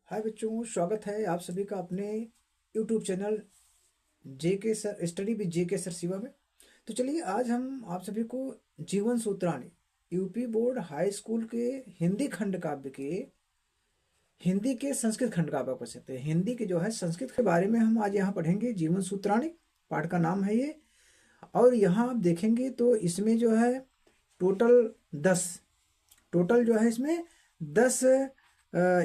हाय बच्चों, स्वागत है आप सभी का अपने YouTube channel JK sir study with JK sir Shiva में। तो चलिए आज हम आप सभी को जीवन सूत्राणी यूपी बोर्ड हाई स्कूल के हिंदी खंड काव्य के हिंदी के संस्कृत खंड काव्य पढ़ सकते हैं। हिंदी के जो है संस्कृत के बारे में हम आज यहाँ पढ़ेंगे। जीवन सूत्राणी पाठ का नाम है ये। और यहाँ आप देखेंगे तो इसमें जो है टोटल 10 टोटल जो है इसमें 10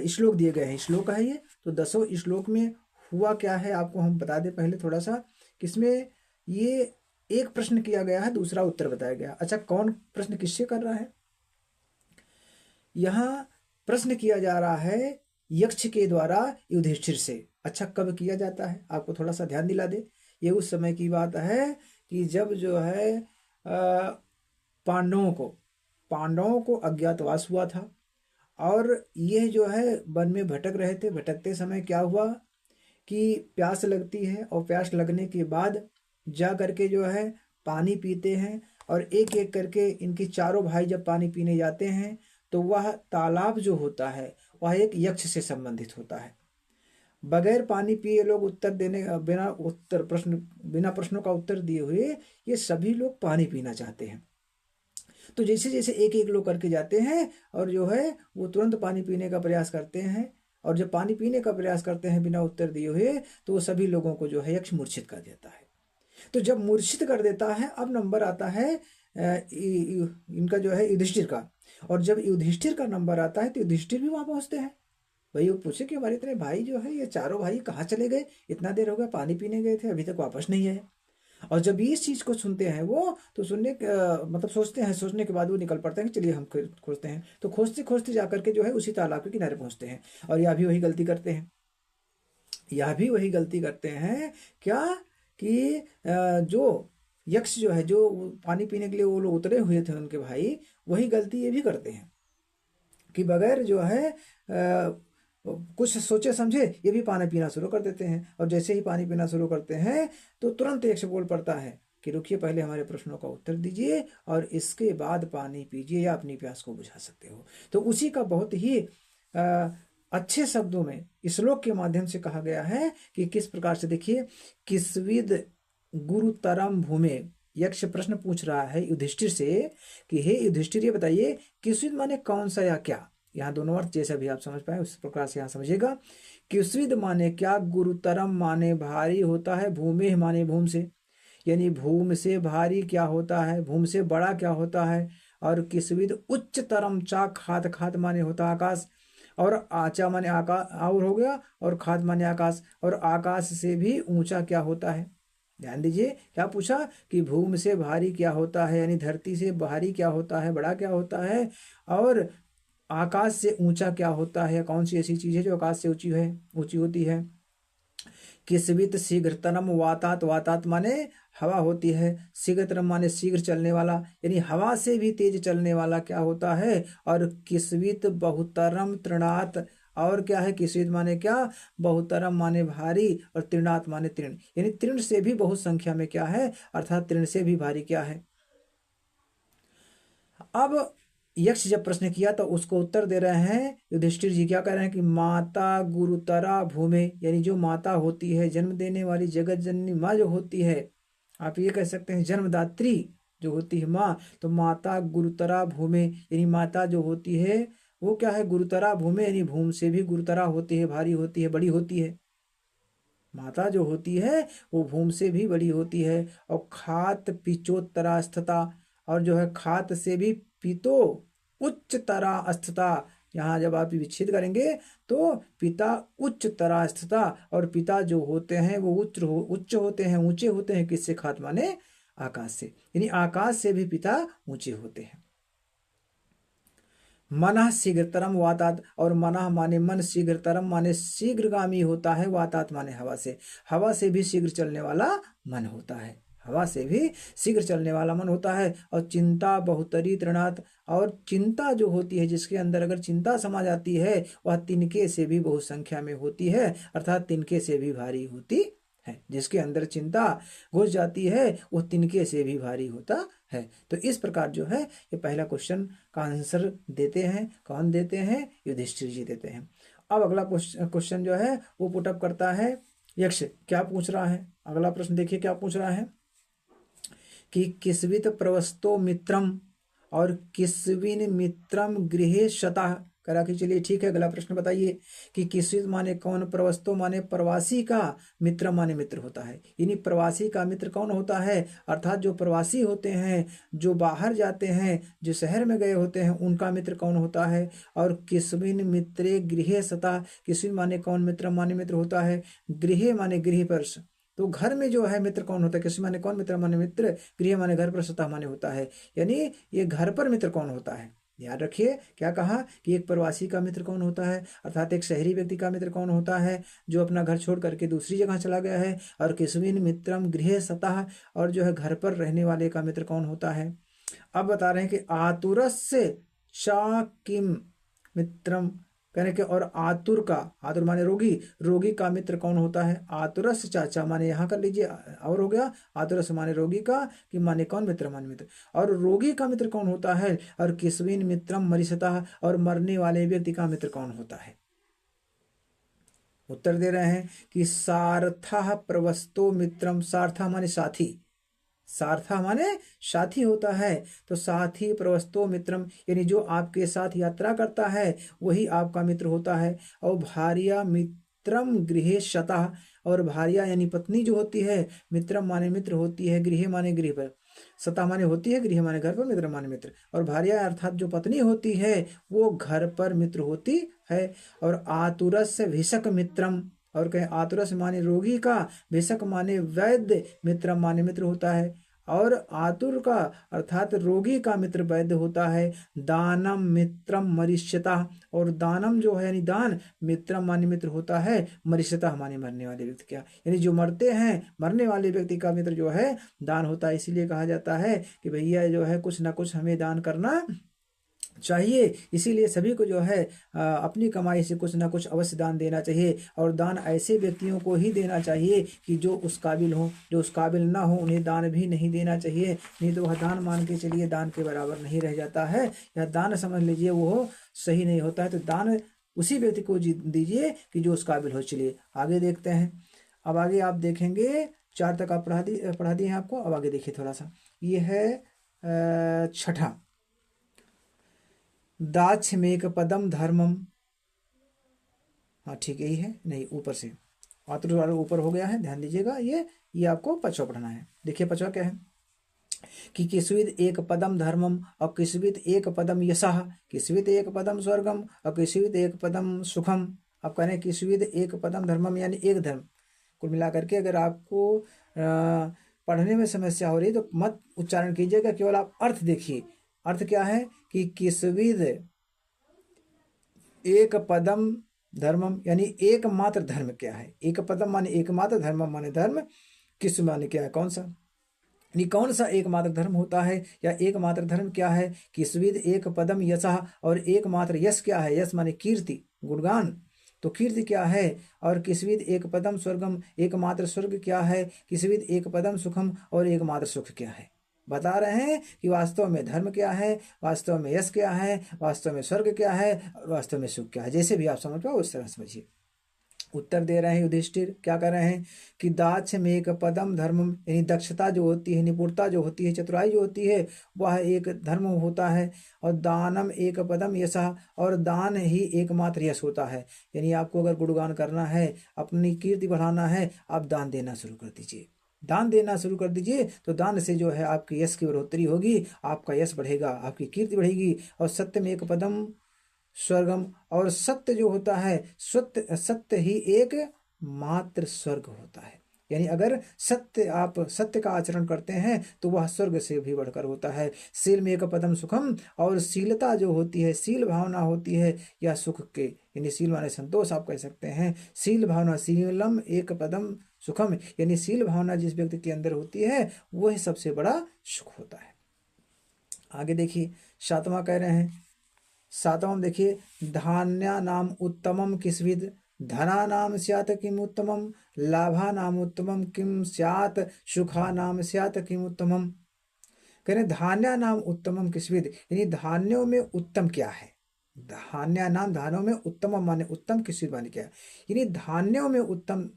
श्लोक दिए गए हैं। श्लोक है ये, तो 10 श्लोक में हुआ क्या है आपको हम बता दें पहले थोड़ा सा कि इसमें ये एक प्रश्न किया गया है, दूसरा उत्तर बताया गया। अच्छा, कौन प्रश्न किससे कर रहा है? यहाँ प्रश्न किया जा रहा है यक्ष के द्वारा युधिष्ठिर से। अच्छा, कब किया जाता है आपको थोड़ा सा ध्यान दिला दे। ये उस समय की बात है कि जब जो है पांडवों को अज्ञातवास हुआ था और ये जो है वन में भटक रहे थे। भटकते समय क्या हुआ कि प्यास लगती है और प्यास लगने के बाद जा करके जो है पानी पीते हैं और एक एक करके इनके चारों भाई जब पानी पीने जाते हैं तो वह तालाब जो होता है वह एक यक्ष से संबंधित होता है। बगैर पानी पिए लोग बिना प्रश्नों का उत्तर दिए हुए ये सभी लोग पानी पीना चाहते हैं। तो जैसे जैसे एक एक लोग करके जाते हैं और जो है वो तुरंत पानी पीने का प्रयास करते हैं और जब पानी पीने का प्रयास करते हैं बिना उत्तर दिए हुए तो वो सभी लोगों को जो है यक्ष मूर्छित कर देता है। तो जब मूर्छित कर देता है अब नंबर आता है इनका जो है युधिष्ठिर का। और जब युधिष्ठिर का नंबर आता है तो युधिष्ठिर भी वहां पहुंचते हैं। भाई वो पूछे कि हमारे इतने भाई जो है ये चारों भाई कहाँ चले गए, इतना देर हो गया पानी पीने गए थे अभी तक वापस नहीं आए। और जब भी इस चीज को सुनते हैं वो तो मतलब सोचते हैं, सोचने के बाद वो निकल पड़ते हैं कि चलिए हम खोजते हैं। तो खोजते खोजते जा करके जो है उसी तालाब के किनारे पहुंचते हैं और यह भी वही गलती करते हैं। क्या कि जो यक्ष जो है जो पानी पीने के लिए वो लोग उतरे हुए थे उनके भाई, वही गलती ये भी करते हैं कि बगैर जो है कुछ सोचे समझे ये भी पानी पीना शुरू कर देते हैं। और जैसे ही पानी पीना शुरू करते हैं तो तुरंत यक्ष बोल पड़ता है कि रुकिए, पहले हमारे प्रश्नों का उत्तर दीजिए और इसके बाद पानी पीजिए या अपनी प्यास को बुझा सकते हो। तो उसी का बहुत ही अच्छे शब्दों में श्लोक के माध्यम से कहा गया है कि किस प्रकार से। देखिए, किस्विद गुरुतरम भूमे, यक्ष प्रश्न पूछ रहा है युधिष्ठिर से कि हे युधिष्ठिर ये बताइए किस्विद माने कौन सा या क्या। यहाँ दोनों अर्थ जैसा भी आप समझ पाए उस प्रकार से यहाँ समझिएगा। किस्विद माने क्या, गुरुतरम माने भारी होता है, भूमे माने भूम से, यानी भूम से भारी क्या होता है, भूम से बड़ा क्या होता है। और किस्विद उच्चतरम, चा खात, खात माने होता आकाश, और आचा माने आकाश और हो गया, और खात माने आकाश, और आकाश से भी ऊंचा क्या होता है। ध्यान दीजिए क्या पूछा कि भूम से भारी क्या होता है, यानी धरती से भारी क्या होता है, बड़ा क्या होता है, और आकाश से ऊंचा क्या होता है। कौन सी ऐसी चीज है जो आकाश से ऊंची होती है। किस्वित शीघ्रतरम वातात, वातात माने हवा होती है, शीघ्रतरम माने शीघ्र चलने वाला, यानी हवा से भी तेज चलने वाला क्या होता है। और किस्वित बहुतरम तृणात, और क्या है, किस्वित माने क्या, बहुतरम माने भारी, और तृणात माने तृण, यानी तृण से भी बहुत संख्या में क्या है, अर्थात तृण से भी भारी क्या है। अब यक्ष जब प्रश्न किया तो उसको उत्तर दे रहे हैं युधिष्ठिर जी। क्या कह रहे हैं कि माता गुरुतरा भूमे, यानी जो माता होती है, जन्म देने वाली जगत जननी माँ जो होती है, आप ये कह सकते हैं जन्मदात्री जो होती है माँ, तो माता गुरुतरा भूमे, यानी माता जो होती है वो क्या है, गुरुतरा भूमे, यानी भूम से भी गुरुतरा होती है, भारी होती है, बड़ी होती है। माता जो होती है वो भूम से भी बड़ी होती है। और खात पिचोत्तरा स्थिता, और जो है खात से भी पितो उच्च तरा स्थिता, यहाँ जब आप विच्छेद करेंगे तो पिता उच्च तरा स्थिता, और पिता जो होते हैं वो उच्च होते हैं, ऊंचे होते हैं। किससे, खात माने आकाश से, यानी आकाश से भी पिता ऊंचे होते हैं। मनः शीघ्रतरम वातात, और मनः माने मन, शीघ्रतरम माने शीघ्रगामी होता है, वातात माने हवा से भी शीघ्र चलने वाला मन होता है, हवा से भी शीघ्र चलने वाला मन होता है। और चिंता बहुतरी तृणात, और चिंता जो होती है जिसके अंदर अगर चिंता समा जाती है वह तिनके से भी बहुत संख्या में होती है, अर्थात तिनके से भी भारी होती है। जिसके अंदर चिंता घुस जाती है वो तिनके से भी भारी होता है। तो इस प्रकार जो है ये पहला क्वेश्चन का आंसर देते हैं, कौन देते हैं, युधिष्ठिर जी देते हैं। अब अगला क्वेश्चन जो है वो पुटअप करता है यक्ष। क्या पूछ रहा है, अगला प्रश्न देखिए क्या पूछ रहा है कि किस्वित प्रवस्तो मित्रम और किस्विन मित्रम गृहे शतः करा कि चलिए ठीक है। अगला प्रश्न बताइए कि किस्वित माने कौन, प्रवस्तो माने प्रवासी का, मित्र माने मित्र होता है। यानी प्रवासी का मित्र कौन होता है, अर्थात जो प्रवासी होते हैं, जो बाहर जाते हैं, जो शहर में गए होते हैं, उनका मित्र कौन होता है। और किस्विन मित्रे गृहे सतः, किस्विन माने कौन, मित्र माने मित्र होता है, गृहे माने गृह पर, तो घर में जो है मित्र कौन होता है, किसी माने कौन, मित्र माने मित्र, गृह माने घर पर, सतह माने होता है। यानी ये घर पर मित्र कौन होता है। याद रखिए क्या कहा कि एक प्रवासी का मित्र कौन होता है, अर्थात एक शहरी व्यक्ति का मित्र कौन होता है जो अपना घर छोड़ करके दूसरी जगह चला गया है। और किस्विन मित्रम गृह सतः, और जो है घर पर रहने वाले का मित्र कौन होता है। अब बता रहे हैं कि आतुरस्य चा किम मित्रम, कहने के और आतुर का, आतुर माने रोगी, रोगी का मित्र कौन होता है। आतुरस चाचा माने यहाँ कर लीजिए और हो गया, आतुरस माने रोगी का, कि माने कौन, मित्र माने मित्र, और रोगी का मित्र कौन होता है। और किस्विन मित्रम मरीसता, और मरने वाले व्यक्ति का मित्र कौन होता है। उत्तर दे रहे हैं कि सारथा प्रवस्तो मित्रम, सारथा माने साथी, सारथा माने साथी होता है, तो साथी प्रवस्तो मित्रम, यानी जो आपके साथ यात्रा करता है वही आपका मित्र होता है। और भार्या मित्रम गृहे शतः, और भार्या यानी पत्नी जो होती है, मित्रम माने मित्र होती है, गृह माने गृह पर, सतः माने होती है, गृह माने घर पर, मित्र माने मित्र, और भार्या अर्थात जो पत्नी होती है वो घर पर मित्र होती है। और आतुरस भिषक मित्रम, और कहें आतुरस माने रोगी का, भिषक माने वैद्य, मित्रम माने मित्र होता है। और आतुर का अर्थात रोगी का मित्र वैद्य होता है। दानम मित्रम मरिष्यता, और दानम जो है यानी दान, मित्रम माने मित्र होता है, मरिष्यता माने मरने वाले व्यक्ति क्या, यानी जो मरते हैं, मरने वाले व्यक्ति का मित्र जो है दान होता है। इसीलिए कहा जाता है कि भैया जो है कुछ ना कुछ हमें दान करना चाहिए। इसीलिए सभी को जो है अपनी कमाई से कुछ ना कुछ अवश्य दान देना चाहिए, और दान ऐसे व्यक्तियों को ही देना चाहिए कि जो उस काबिल हो, जो उस काबिल ना हो उन्हें दान भी नहीं देना चाहिए, नहीं तो वह दान मान के चलिए दान के बराबर नहीं रह जाता है, या दान समझ लीजिए वो सही नहीं होता है। तो दान उसी व्यक्ति को दीजिए कि जो उस काबिल हो। चलिए आगे देखते हैं। अब आगे आप देखेंगे 4 तक आप पढ़ा दिए हैं आपको। अब आगे देखिए थोड़ा सा, ये है छठा, दाक्षमेक पदम धर्मम, हाँ ठीक है, यही है, नहीं ऊपर से आतुर वाला ऊपर हो गया है, ध्यान दीजिएगा। ये आपको पचवा पढ़ना है। देखिए पचवा क्या है कि किस्विद एक पदम धर्मम, और किस्विद एक पदम यशः, किस्विद एक पदम स्वर्गम, और किस्विद एक पदम सुखम। अब कह रहे हैं किस्विद एक पदम धर्मम यानी एक धर्म। कुल मिलाकर के अगर आपको पढ़ने में समस्या हो रही है तो मत उच्चारण कीजिएगा, केवल आप अर्थ देखिए। अर्थ क्या है कि किस्विद एक पदम धर्मम, यानी एकमात्र धर्म क्या है। एक पदम माने एकमात्र, धर्मम माने धर्म, किस माने क्या है, कौन सा, यानी कौन सा एकमात्र धर्म होता है, या एकमात्र धर्म क्या है। किस्विद एक पदम यशः, और एकमात्र यश क्या है, यश माने कीर्ति, गुणगान, तो कीर्ति क्या है। और किस्विद एक पदम स्वर्गम, एकमात्र स्वर्ग क्या है। किस्विद एक पदम सुखम, और एकमात्र सुख क्या है। बता रहे हैं कि वास्तव में धर्म क्या है, वास्तव में यश क्या है, वास्तव में स्वर्ग क्या है, और वास्तव में सुख क्या है। जैसे भी आप समझ पाओ उस तरह समझिए। उत्तर दे रहे हैं युधिष्ठिर, क्या कर रहे हैं कि दाक्षमेक पदम धर्मम, यानी दक्षता जो होती है, निपुणता जो होती है, चतुराई जो होती है, वह एक धर्म होता है। और दानम एक पदम यशः, और दान ही एकमात्र यश होता है। यानी आपको अगर गुणगान करना है, अपनी कीर्ति बढ़ाना है, आप दान देना शुरू कर दीजिए, दान देना शुरू कर दीजिए। तो दान से जो है आपकी यश की बढ़ोतरी होगी, आपका यश बढ़ेगा, आपकी कीर्ति बढ़ेगी। और सत्य में एक पदम स्वर्गम, और सत्य जो होता है, सत्य ही एक मात्र स्वर्ग होता है। यानी अगर आप सत्य का आचरण करते हैं तो वह स्वर्ग से भी बढ़कर होता है। शील में एक पदम सुखम, और शीलता जो होती है, शील भावना होती है या सुख के, यानी शील माने संतोष आप कह सकते हैं। शील भावना, शीलम एक पदम सुखम, यानी शील भावना जिस व्यक्ति के अंदर होती है वह सबसे बड़ा सुख होता है। आगे देखिए 7वां कह रहे हैं, 7वां देखिए, धान्या नाम उत्तमम किस्विद, धना नाम स्यात् किम उत्तमम, लाभा नाम उत्तमम किम स्यात्, सुखा नाम स्यात् किम उत्तमम। कह रहे धान्या नाम उत्तमम किस्विद, यानी धान्यों में उत्तम क्या है। धान्य नाम, धानों में उत्तम माने उत्तम किस चीज माने क्या है, यानी धान्यों में उत्तम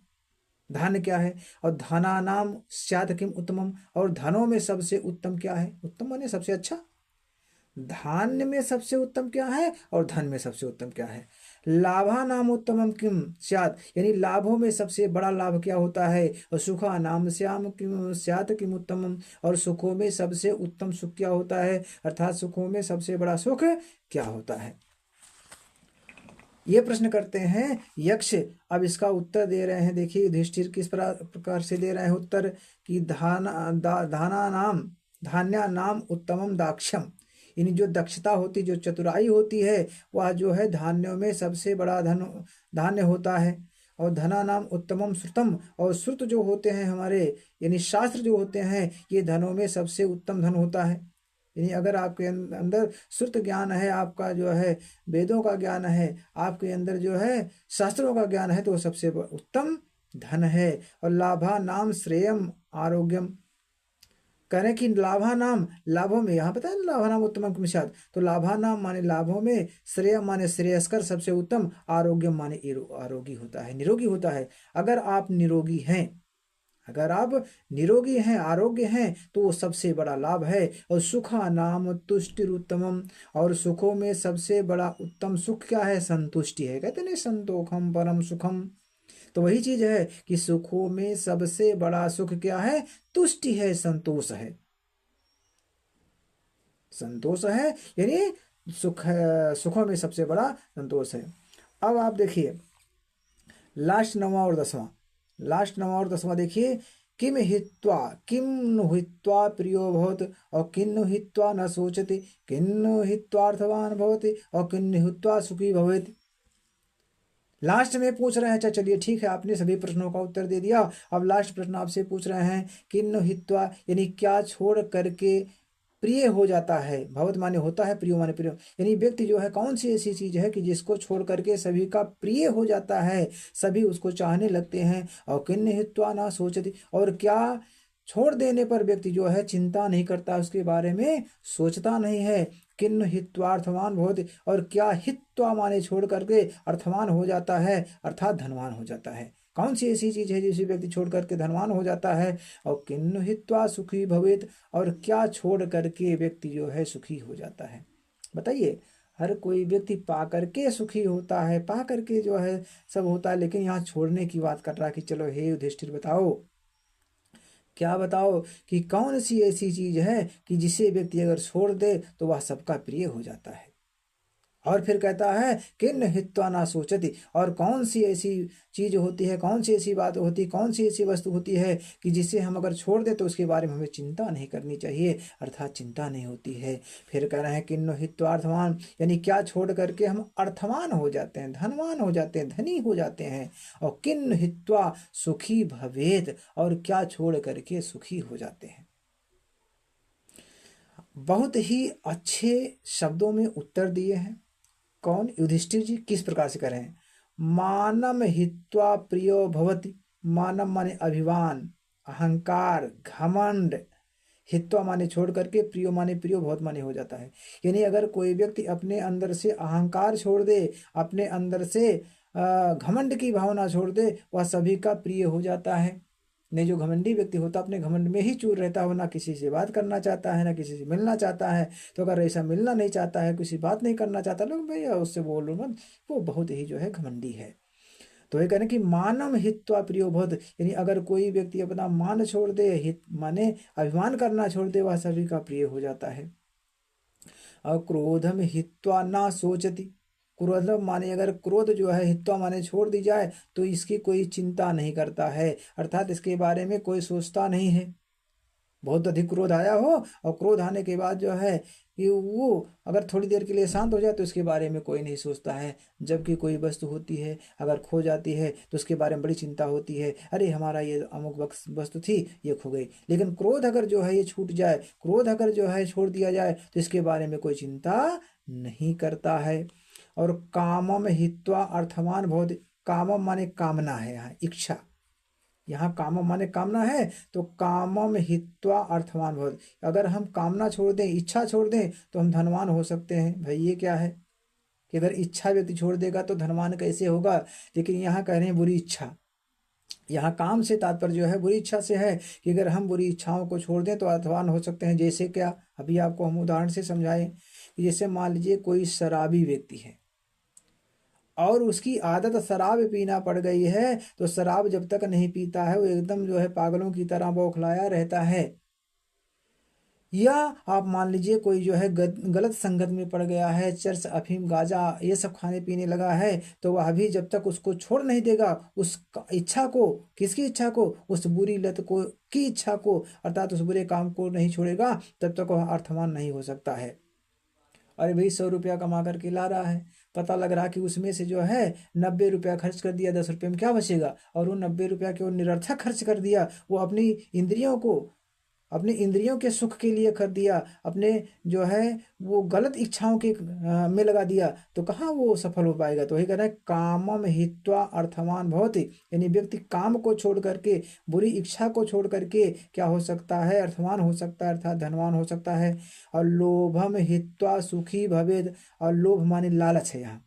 धान्य क्या है, और धना नाम स्यात् किम उत्तमम, और धनों में सबसे उत्तम क्या है, उत्तम माने सबसे अच्छा, धान्य में सबसे उत्तम क्या है और धन में सबसे उत्तम क्या है। लाभा नाम उत्तमम किम स्यात्, यानी लाभों में सबसे बड़ा लाभ क्या होता है, और सुखा नाम श्याम किम स्यात् किम उत्तमम, और सुखों में सबसे उत्तम सुख क्या होता है, अर्थात सुखों में सबसे बड़ा सुख क्या होता है। ये प्रश्न करते हैं यक्ष। अब इसका उत्तर दे रहे हैं, देखिए युधिष्ठिर किस प्रकार से दे रहे हैं उत्तर, कि धाना नाम धान्या नाम उत्तमम दाक्ष्यम, यानी जो दक्षता होती, जो चतुराई होती है, वह जो है धान्यों में सबसे बड़ा धान्य होता है। और धना नाम उत्तमम श्रुतम, और श्रुत जो होते हैं हमारे, यानी शास्त्र जो होते हैं, ये धनों में सबसे उत्तम धन होता है। यानी अगर आपके अंदर श्रुत ज्ञान है, आपका जो है वेदों का ज्ञान है, आपके अंदर जो है शास्त्रों का ज्ञान है, तो सबसे उत्तम धन है। और लाभा नाम श्रेयम आरोग्यम, कह रहे हैं कि लाभा नाम, लाभों में, यहाँ पता है लाभा नाम उत्तम किमशात, तो लाभा नाम माने लाभों में, श्रेय माने श्रेयस्कर सबसे उत्तम, आरोग्यम माने आरोगी होता है, निरोगी होता है। अगर आप निरोगी हैं, अगर आप निरोगी हैं, आरोग्य हैं, तो वो सबसे बड़ा लाभ है। और सुखा नाम तुष्टिरुत्तमम, और सुखों में सबसे बड़ा उत्तम सुख क्या है, संतुष्टि है। कहते नहीं संतोखम परम सुखम, तो वही चीज है कि सुखों में सबसे बड़ा सुख क्या है, तुष्टि है, संतोष है, संतोष है, यानी सुख है, सुखों में सबसे बड़ा संतोष है। अब आप देखिए लास्ट 9वां और 10वां, लास्ट 9वां और 10वां देखिए, किम हित्वा किम नु हित्वा प्रियो भवत, और किन्नु हित्वा न शोचति, किन्नु हित्वा अर्थवान भवति, और किन्नु हित्वा सुखी भवेति। लास्ट में पूछ रहे हैं, अच्छा चलिए ठीक है, आपने सभी प्रश्नों का उत्तर दे दिया। अब लास्ट प्रश्न आपसे पूछ रहे हैं, किन्नु हित्वा, यानी क्या छोड़ करके प्रिय हो जाता है, भवत माने होता है, प्रियो माने प्रिय, यानी व्यक्ति जो है कौन सी ऐसी चीज है कि जिसको छोड़ करके सभी का प्रिय हो जाता है, सभी उसको चाहने लगते हैं। और किन्न हित्वा ना सोचती, और क्या छोड़ देने पर व्यक्ति जो है चिंता नहीं करता, उसके बारे में सोचता नहीं है। किन्न हित्वा अर्थवान भवति, और क्या हित्वा माने छोड़ करके अर्थवान हो जाता है, अर्थात धनवान हो जाता है। कौन सी ऐसी चीज है जिसे व्यक्ति छोड़ करके धनवान हो जाता है। और किन्न हित्वा सुखी भवेत, और क्या छोड़ करके व्यक्ति जो है सुखी हो जाता है। बताइए, हर कोई व्यक्ति पा करके सुखी होता है, पा करके जो है सब होता है, लेकिन यहाँ छोड़ने की बात कर रहा है कि चलो हे युधिष्ठिर बताओ, क्या बताओ कि कौन सी ऐसी चीज है कि जिसे व्यक्ति अगर छोड़ दे तो वह सबका प्रिय हो जाता है। और फिर कहता है किन्न हित्वा ना सोचती, और कौन सी ऐसी चीज होती है, कौन सी ऐसी बात होती है, कौन सी ऐसी वस्तु होती है कि जिसे हम अगर छोड़ दे तो उसके बारे में हमें चिंता नहीं करनी चाहिए, अर्थात चिंता नहीं होती है। फिर कह रहे हैं किन्न हित्वा अर्थवान, यानी क्या छोड़ करके हम अर्थवान हो जाते हैं, धनवान हो जाते हैं, धनी हो जाते हैं। और किन्न हित्वा सुखी भवेद, और क्या छोड़ करके सुखी हो जाते हैं। बहुत ही अच्छे शब्दों में उत्तर दिए हैं। कौन, युधिष्ठिर जी किस प्रकार से करें, मानम हित्वा प्रियो भवति, मानम माने अभिमान, अहंकार, घमंड, हित्वा माने छोड़ करके, प्रियो माने प्रियो, भवत माने हो जाता है। यानी अगर कोई व्यक्ति अपने अंदर से अहंकार छोड़ दे, अपने अंदर से घमंड की भावना छोड़ दे, वह सभी का प्रिय हो जाता है। नहीं, जो घमंडी व्यक्ति होता है अपने घमंड में ही चूर रहता है, ना किसी से बात करना चाहता है, ना किसी से मिलना चाहता है। तो अगर ऐसा मिलना नहीं चाहता है, किसी बात नहीं करना चाहता, लोग भैया उससे बोल लो मत, वो बहुत ही जो है घमंडी है। तो ये कहने कि मानम हित्वा प्रियो भवत, यानी अगर कोई व्यक्ति अपना मान छोड़ दे, हित माने अभिमान करना छोड़ दे, वह सभी का प्रिय हो जाता है। और क्रोधम हित्वा ना सोचती, क्रोध माने अगर क्रोध जो है हित्वा माने छोड़ दी जाए तो इसकी कोई चिंता नहीं करता है, अर्थात इसके बारे में कोई सोचता नहीं है। बहुत अधिक क्रोध आया हो और क्रोध आने के बाद जो है कि वो अगर थोड़ी देर के लिए शांत हो जाए तो इसके बारे में कोई नहीं सोचता है। जबकि कोई वस्तु होती है अगर खो जाती है तो उसके बारे में बड़ी चिंता होती है, अरे हमारा ये अमुक वस्तु थी, ये खो गई। लेकिन क्रोध अगर जो है ये छूट जाए, क्रोध अगर जो है छोड़ दिया जाए तो इसके बारे में कोई चिंता नहीं करता है। और कामम हित्वा अर्थवान बहुत, कामम माने कामना है, यहाँ इच्छा, यहाँ कामम माने कामना है, तो कामम हित्वा अर्थवान बहुत, अगर हम कामना छोड़ दें, इच्छा छोड़ दें तो हम धनवान हो सकते हैं। भाई ये क्या है कि अगर इच्छा व्यक्ति छोड़ देगा तो धनवान कैसे होगा। लेकिन यहाँ कह रहे हैं बुरी इच्छा। यहाँ काम से तात्पर्य जो है बुरी इच्छा से है कि अगर हम बुरी इच्छाओं को छोड़ दें तो अर्थवान हो सकते हैं। जैसे क्या, अभी आपको हम उदाहरण से समझाएं कि जैसे मान लीजिए कोई शराबी व्यक्ति है और उसकी आदत शराब पीना पड़ गई है, तो शराब जब तक नहीं पीता है वो एकदम जो है पागलों की तरह बौखलाया रहता है। या आप मान लीजिए कोई जो है गलत संगत में पड़ गया है, चरस अफीम गांजा ये सब खाने पीने लगा है, तो वह अभी जब तक उसको छोड़ नहीं देगा उस इच्छा को, किसकी इच्छा को, उस बुरी लत को की इच्छा को, अर्थात उस बुरे काम को नहीं छोड़ेगा, तब तक वह अर्थवान नहीं हो सकता है। अरे भाई 100 रुपया कमा करके ला रहा है, पता लग रहा कि उसमें से जो है 90 रुपया खर्च कर दिया, 10 रुपये में क्या बचेगा, और वो 90 रुपया केवल निरर्थक खर्च कर दिया। वो अपनी इंद्रियों के सुख के लिए कर दिया, अपने जो है वो गलत इच्छाओं के में लगा दिया, तो कहाँ वो सफल हो पाएगा। तो वही कह रहे हैं कामम हित्वा अर्थवान भवति, यानी व्यक्ति काम को छोड़ करके, बुरी इच्छा को छोड़ करके क्या हो सकता है, अर्थवान हो सकता है, अर्थात धनवान हो सकता है। और लोभम हित्वा सुखी भवेद, और लोभ माने लालच है यहाँ,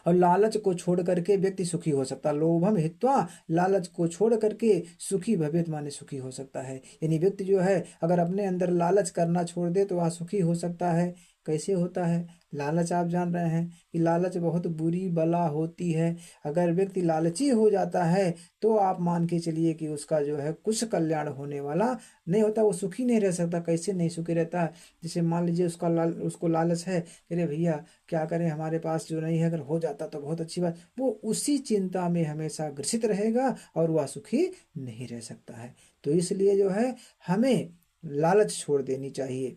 और लालच को छोड़ करके व्यक्ति सुखी हो सकता है। लोभम हित्वा, लालच को छोड़ करके सुखी भवेत माने सुखी हो सकता है। यानी व्यक्ति जो है अगर अपने अंदर लालच करना छोड़ दे तो वह सुखी हो सकता है। कैसे होता है लालच, आप जान रहे हैं कि लालच बहुत बुरी बला होती है। अगर व्यक्ति लालची हो जाता है तो आप मान के चलिए कि उसका जो है कुछ कल्याण होने वाला नहीं होता, वो सुखी नहीं रह सकता। कैसे नहीं सुखी रहता, जैसे मान लीजिए उसको लालच है, अरे भैया क्या करें, हमारे पास जो नहीं है, अगर हो जाता तो बहुत अच्छी बात, वो उसी चिंता में हमेशा ग्रसित रहेगा और वह सुखी नहीं रह सकता है। तो इसलिए जो है हमें लालच छोड़ देनी चाहिए।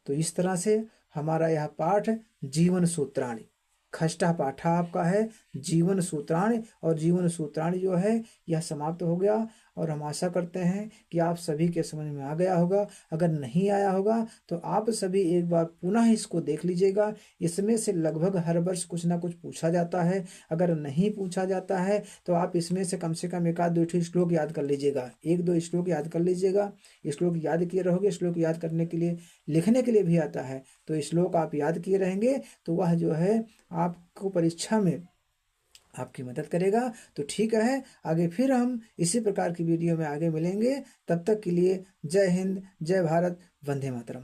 तो इस तरह से हमारा यह पाठ जीवन सूत्राणी, खष्टा पाठा आपका है जीवन सूत्राणी, और जीवन सूत्राणी जो है यह समाप्त हो गया। और हम आशा करते हैं कि आप सभी के समझ में आ गया होगा। अगर नहीं आया होगा तो आप सभी एक बार पुनः इसको देख लीजिएगा। इसमें से लगभग हर वर्ष कुछ ना कुछ पूछा जाता है। अगर नहीं पूछा जाता है तो आप इसमें से कम 1-2 श्लोक याद कर लीजिएगा, 1-2 श्लोक याद कर लीजिएगा। श्लोक याद किए रहोगे, श्लोक याद करने के लिए लिखने के लिए भी आता है, तो श्लोक आप याद किए रहेंगे तो वह जो है आपको परीक्षा में आपकी मदद करेगा। तो ठीक है, आगे फिर हम इसी प्रकार की वीडियो में आगे मिलेंगे। तब तक के लिए जय हिंद, जय भारत, वंदे मातरम।